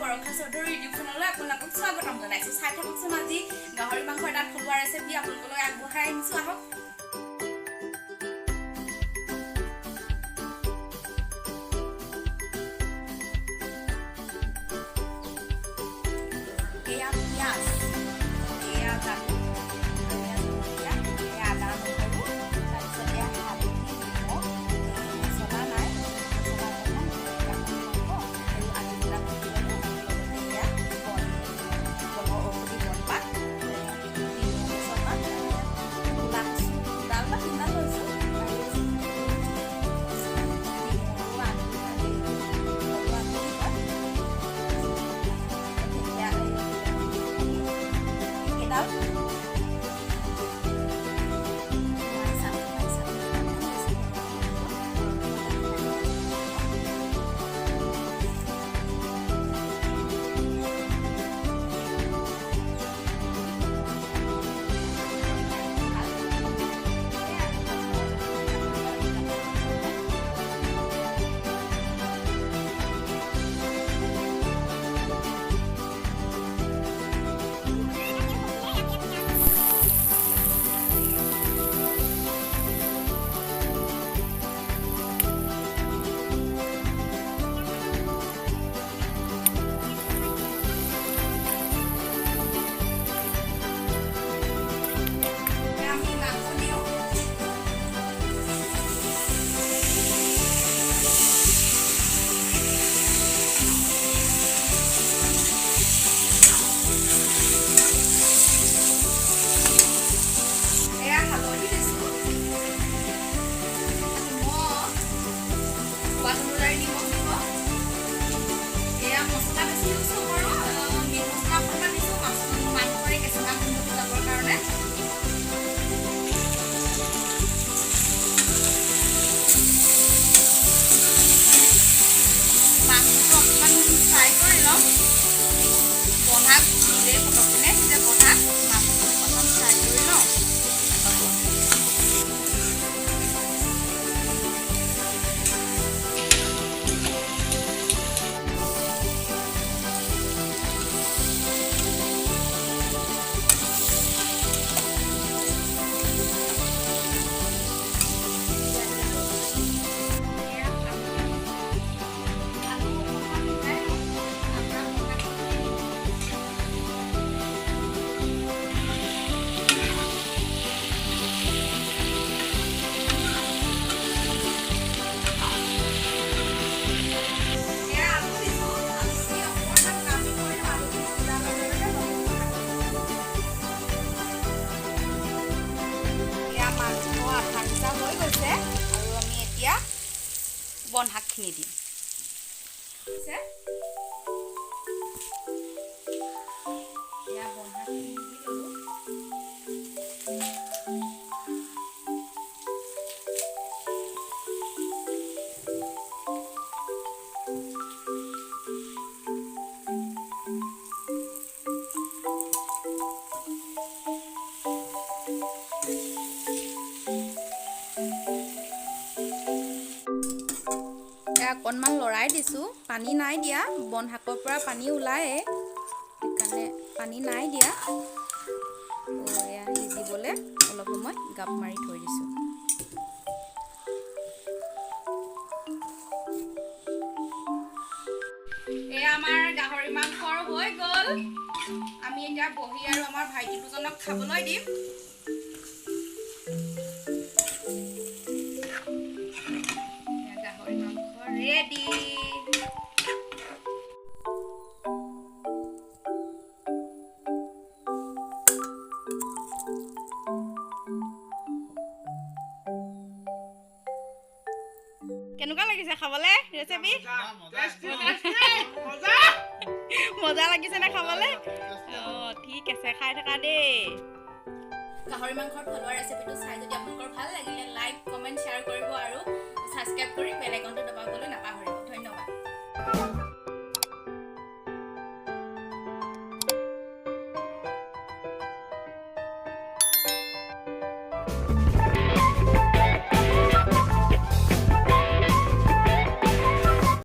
বৰষা Choudhury YouTube চেনেললৈ আপোনালোকক স্বাগতম জনাইছো। চাই থাককচোন আজি গাহৰি মাংসৰ এটা থলুৱা ৰেচিপি আপোনালোকলৈ আগবঢ়াই আনিছো। আহক। এয়া পিঁয়াজ, এয়া জালুক, এয়া জলকীয়া, এয়া আদা নহৰু, তাৰপিছত এয়া হালধি, নিমখ, মছলা নাই, মছলা বেছি ইউজ নকৰোঁ, মিট মছলা অকণমান দিছোঁ মাংসৰে কেঁচা গোন্ধটো যাবৰ কাৰণে। মাংসটো অকণমান ফ্ৰাই কৰি ল'ম। বন্ধাক দিলে পটকনে যে বন্ধাক মাংসটো অকণমান ফ্ৰাই কৰি লওঁ। বনশাকখিনি দিম। এয়া বনশাকখিনি দি ল'লোঁ। অকণমান লৰাই দিছোঁ, পানী নাই দিয়া। বনশাকৰ পৰা পানী ওলায়ে, সেইকাৰণে পানী নাই দিয়া। এয়া সিজিবলৈ অলপ সময় গাপ মাৰি থৈ দিছোঁ। এয়া আমাৰ গাহৰি মাংসৰ হৈ গ'ল। আমি এতিয়া বহি আৰু আমাৰ ভাইটি দুজনক খাবলৈ দিম। গাহৰি মাংস ৰেডি। কেনেকুৱা লাগিছে খাবলে ৰেচিপি? মজা লাগিছে নে খাবলে? ঠিক আছে, খাই থাকা দেই। গাহৰি মাংসৰ থলুৱা ৰেচিপিটো চাই যদি আপোনালোকৰ ভাল লাগিলে লাইক, কমেণ্ট, শ্বেয়াৰ কৰিব আৰু ছাবস্ক্ৰাইব কৰি বেল আইকনটো দবাবলৈ নাপাহৰিব।